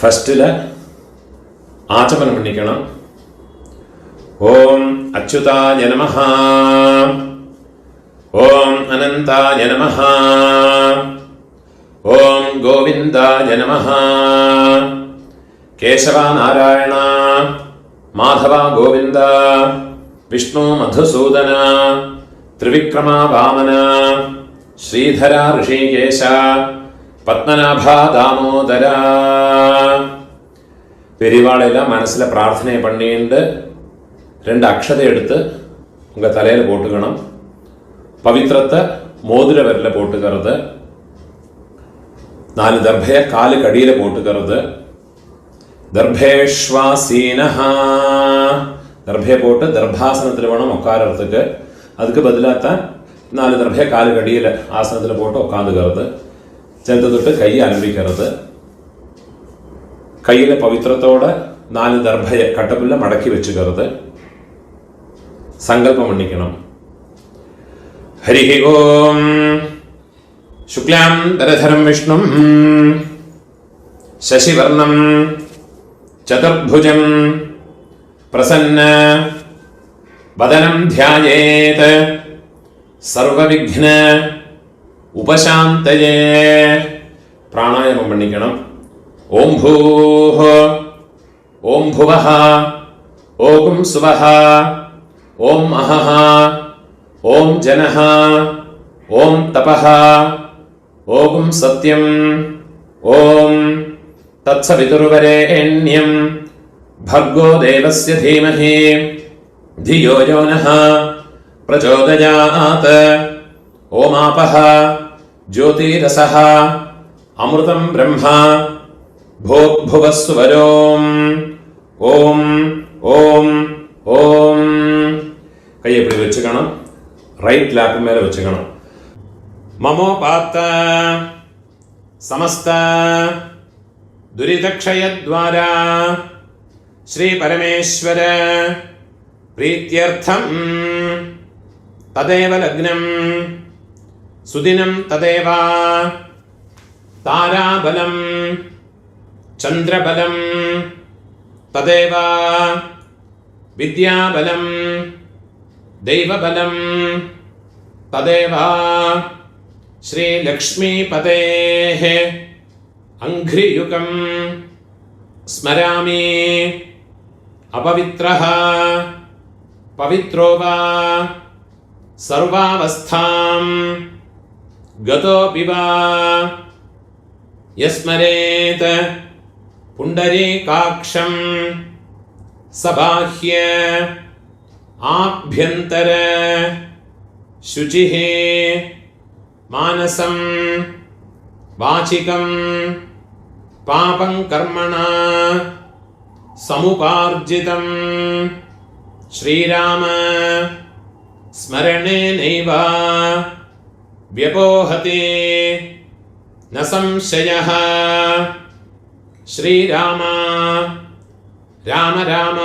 ഫസ്റ്റില് ആചമനം പണിക്കണം. ഓം അച്യുതായ നമഃ, ഓം അനന്തായ നമഃ, ഓം ഗോവിന്ദായ നമഃ, കേശവ നാരായണ മാധവ ഗോവിന്ദ, വിഷ്ണു മധുസൂദന, ത്രിവിക്രമ വാമന, ശ്രീധര ഋഷികേശ, പത്മനാഭ ദാമോദര. பெரியவாளெல்லாம் மனசில் பிரார்த்தனை பண்ணிட்டு 2 அக்ஷதை எடுத்து உங்கள் தலையில் போட்டுக்கணும். பவித்திரத்தை மோதிர விரல போட்டுக்கிறது, 4 தர்பையை காலு கடியில் போட்டுக்கிறது. தர்பேஷ்வாசீனஹ, தர்பையை போட்டு தர்பாசனத்தில் வேணும் உட்காரத்துக்கு. அதுக்கு பதிலாகத்தான் 4 தர்பையை காலு கடியில் ஆசனத்தில் போட்டு உட்காந்துக்கிறது. ചെറുത് തൊട്ട് കൈ ആരംഭിക്കരുത്. കയ്യിലെ പവിത്രത്തോടെ 4 ദർഭയെ കട്ടപ്പുല്ല മടക്കി വെച്ചുകരുത്. സങ്കല്പം മണ്ണിക്കണം. ഹരി ഓം ശുക്ലാം ധരധരം വിഷ്ണും ശശിവർണം ചതുർഭുജം പ്രസന്ന വദനം ധ്യായേത് സർവവിഘ്ന ഉപശാന്തയേ. പ്രാണായാമം പണിക്കണം. ഓം ഭൂഃ, ഓം ഭുവഃ, ഓം സുവഃ, ഓം അഹഃ, ഓം ജനഃ, ഓം തപഃ, ഓം സത്യം, ഓം തത്സവിതുർവരേണ്യം ഭർഗോ ദേവസ്യ ധീമഹി ധിയോ യോ നഃ പ്രചോദയാത്. ഓമാപഃ ജ്യോതിരസഃ അമൃതം ബ്രഹ്മ ഭൂർഭുവസ്സുവരോം. ഓം ഓം ഓം. കൈ എപ്പടി വെച്ചുക്കണം, റൈറ്റ് ലാപ്പ് മേലെ വെച്ചുക്കണം. മമോപാത്ത സമസ്ത ദുരിതക്ഷയദ്വാര ശ്രീ പരമേശ്വര പ്രീത്യർത്ഥം തദേവ ലഗ്നം സുദിനം തദേവ താരാബലം ചന്ദ്രബലം തദേവ വിദ്യാബലം ദൈവബലം തദേവ ശ്രീലക്ഷ്മീപതേഃ അംഘ്രിയുഗം സ്മരാമി. അപവിത്രഃ പവിത്രോ വാ സർവാവസ്ഥാം ഗതോപി വാ യസ്മരേത് പുണ്ഡരീകാക്ഷം സബാഹ്യ ആഭ്യന്തര ശുചിഃ മാനസം വാചികം പാപം കർമ്മണ സമുപാർജിതം ശ്രീരാമ സ്മരണേനൈവ വ്യപോഹതി ന സംശയഃ. ശ്രീരാമ രാമ രാമ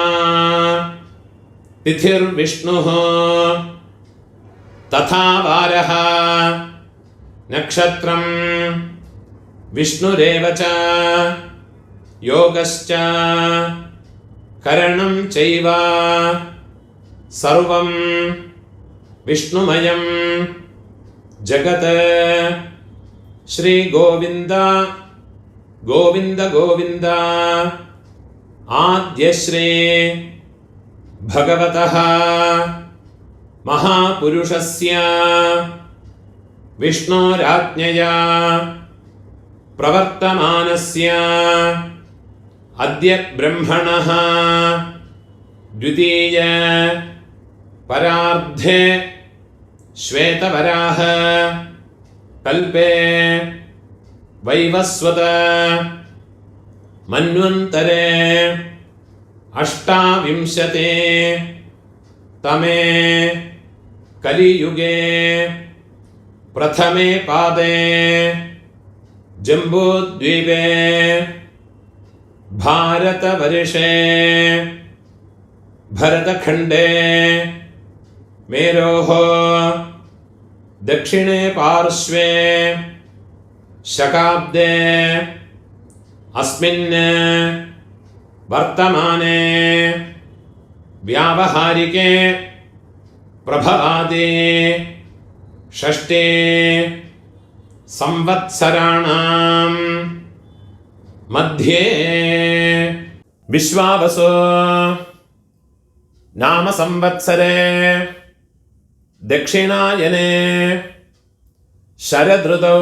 തിഥിർവിഷ്ണുഃ തഥാ വാരഃ നക്ഷത്രം വിഷ്ണുരേവ ച യോഗശ്ച കരണം ചൈവ സർവം വിഷ്ണുമയം ജഗത്. ശ്രീ ഗോവിന്ദ ഗോവിന്ദ ഗോവിന്ദ. ആദ്യശ്രീ ഭഗവതഃ മഹാപുരുഷസ്യ വിഷ്ണോരാജ്ഞയാ പ്രവർത്തമാനസ്യ അദ്യ ബ്രഹ്മണഃ ദ്വിതീയ പരാർദ്ധേ ശ്വേതവരാഹ കൽപേ വൈവസ്വത മന്വന്തരേ അഷ്ടാവിംശതേ തമേ കലിയുഗേ പ്രഥമേ പാദേ ജംബൂദ്വീപേ ഭാരതവർഷേ ഭരതഖണ്ഡേ മേരോः ദക്ഷിണേ പാർശ്വേ ശകാബ്ദേ अस्मिन् वर्तमाने व्यावहारिके प्रभवादे षष्ठे संवत्सराणां मध्ये विश्वावसु नाम संवत्सरे दक्षिणायने शरदृतौ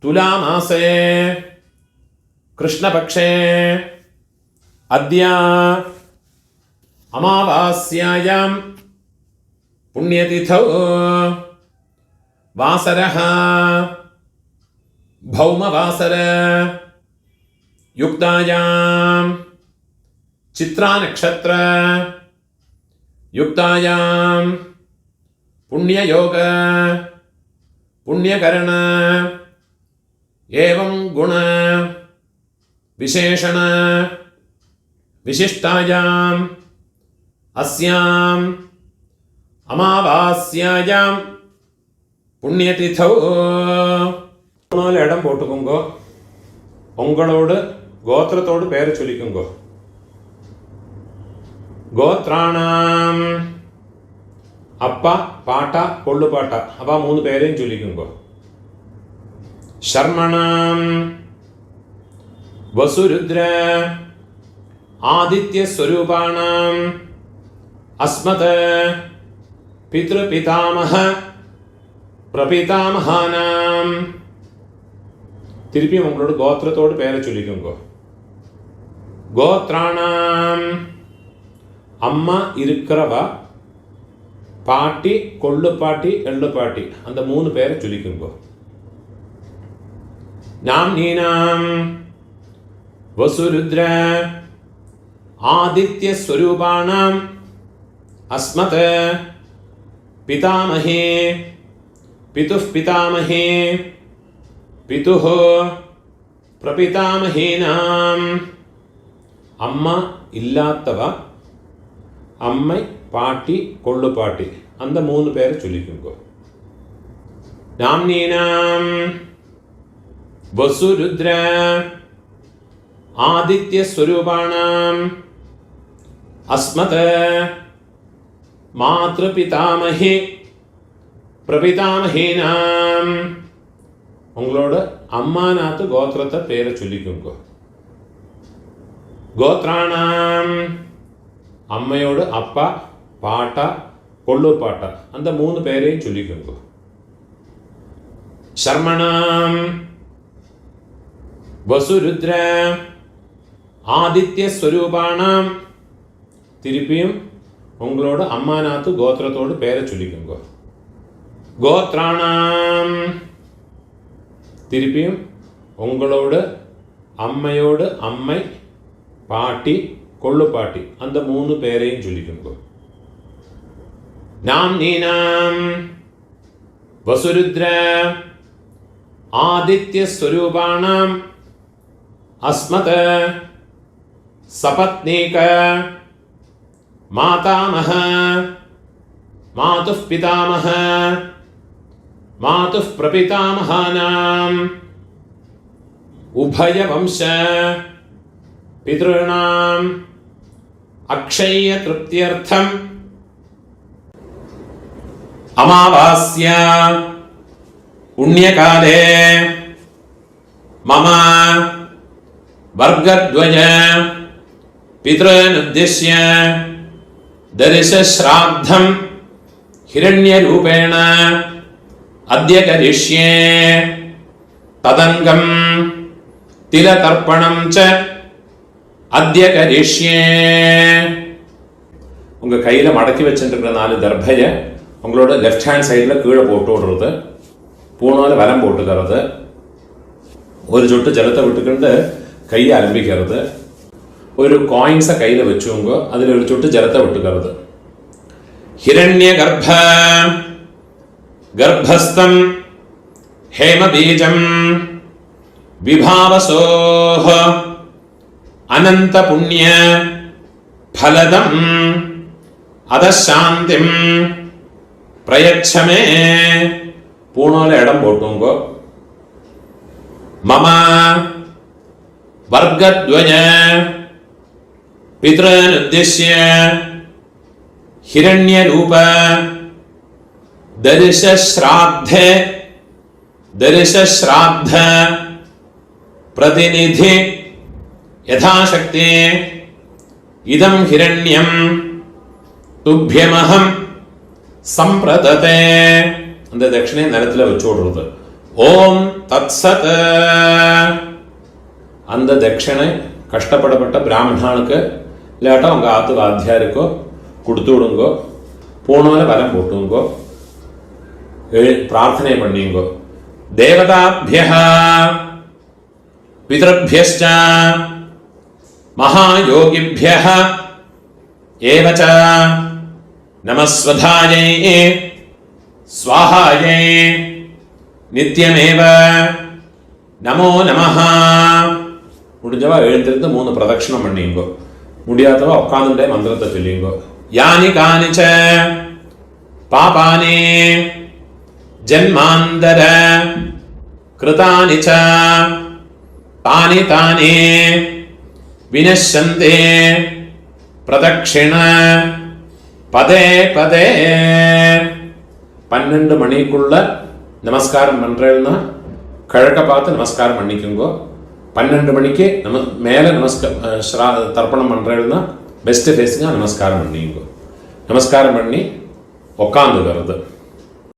तुलामासे कृष्णपक्षे अद्य अमावास्यायां पुण्यतिथौ वासरः भौमवासर युक्तायां चित्रानक्षत्र युक्तायां पुण्ययोग पुण्यकरण एवं गुण विशेषण विशिष्टायाम् अस्याम् अमावास्यायां पुण्यतिथौ இடம் போட்டுக்கோங்கோ. உங்களோட கோத்திரத்தோடு பேரை சொல்லிக்கோங்கோ. கோத்ராணாம் அப்பா பாட்டா கொள்ளு பாட்டா அப்பா 3 பேரையும் சொல்லிக்கோங்கோ. शर्मणाम् वसुरुद्र आदित्य स्वरूपाणाम् अस्मत् पितृपितामह प्रपितामहानाम् திருப்பி உங்களோட கோத்திரத்தோடு பேரை சொல்லிக்கோங்க. கோத்ராணாம் அம்மா இருக்கிறவா பாட்டி கொள்ளு பாட்டி எள்ளு பாட்டி அந்த 3 பேரை சொல்லிக்கோங்க. நாம்னீனாம் வசுருத்ர ஆதித்ய ஸ்வரூபாணாம் அஸ்மத் பிதாமஹே பிதுः பிதாமஹே பிதுः பிரபிதாமஹீனாம் அம்மா இல்லாதவ அம்மை பாட்டி கொள்ளு பாட்டி அந்த 3 பேரை சொல்லிக்கோங்க. நாம்னீனாம் वसुरुद्र आदित्य स्वरूपाणाम् अस्मत् मातृपितामहे प्रपितामहीनाम् உங்களோட அம்மாநாத்து கோத்திரத்தை பேரை சொல்லிக்கோங்க. கோத்ராணாம் அம்மையோட அப்பா பாட்டா கொள்ளூர் பாட்டா அந்த 3 பேரையும் சொல்லிக்கோங்க. शर्मणाम् वसुरुद्र ஆதித்ய ஸ்வரூபாணாம் திருப்பியும் உங்களோட அம்மாநாத்து கோத்திரத்தோடு பேரை சொல்லிக்கோங்க. கோத்ராணாம் திருப்பியும் உங்களோட அம்மையோடு அம்மை பாட்டி கொள்ளு பாட்டி அந்த 3 பேரையும் சொல்லிக்கோங்க. நாம்னீனாம் வசுருத்ர ஆதித்ய ஸ்வரூபாணாம் अस्मत् सपत्नीक मातामह मातुः पितामह मातुः प्रपितामहानाम् उभयवंश पितॄणाम् अक्षय्य तृप्त्यर्थम् अमावास्या पुण्यकाले मम वर्गद्वय पितॄनुद्दिश्य दर्शश्राद्धं हिरण्यरूपेण अद्य करिष्ये तदङ्गं तिलतर्पणं च अद्य करिष्ये. உங்கள் கையில் மடக்கி வச்சுருக்கிற 4 தர்பையை உங்களோட லெஃப்ட் ஹேண்ட் சைடில் கீழே போட்டு விடுறது, பூணால் வலம் போட்டுக்கிறது, ஒரு சொட்டு ஜலத்தை விட்டுக்கிட்டு கையை ஆரம்பிக்கிறது, ஒரு காயின்ஸை கையில் வச்சுங்க, அதில் ஒரு சொட்டு ஜலத்தை விட்டுக்கிறது. हिरण्य गर्भ गर्भस्थं हेमबीजं विभावसोः अनंत पुण्य फलदं अदशांतिं प्रयच्छमे. பூணால இடம் போட்டுங்கோ. மம वर्गद्वय पितॄनुद्दिश्य हिरण्यरूप दर्शश्राद्ध प्रतिनिधि यथाशक्ति इदं हिरण्यं तुभ्यमहं संप्रदते அந்த தட்சிணை நிலத்தில் வச்சு விடுறது. ஓம் தத்சத். அந்த தட்சிணை கஷ்டப்படப்பட்ட பிராமணனுக்கு இல்லாட்டா உங்கள் ஆத்து வாத்தியாருக்கோ கொடுத்து விடுங்கோ. போனவரை வரம் போட்டுங்கோ, பிரார்த்தனை பண்ணிங்கோ. தேவதாபியः பிதృभ्यश्च महायोगिभ्यः एव च नमस्वधायै स्वाहायै नित्यमेव நமோ நமஹ. முடிஞ்சவா எழுந்திருந்து 3 பிரதட்சணம் பண்ணிங்கோ. முடியாதவா உட்கார்ந்துட்டே மந்திரத்தை சொல்லிங்கோ. யானி கானிச்ச பாபானி ஜன்மாந்தர கிருதானி ச தானி தானி வினஷ்யந்தே பிரதட்சிண பதே பதே. 12 மணிக்குள்ள நமஸ்காரம் பண்றேன்னா கிழக்க பார்த்து நமஸ்காரம் பண்ணிக்குங்கோ. 12 மணிக்கு மேலே தர்ப்பணம் பண்ணுறேன்னா பெஸ்ட்டு ஃபேஸுங்க நமஸ்காரம் பண்ணிங்கோ. நமஸ்காரம் பண்ணி உக்காந்துக்கிறது.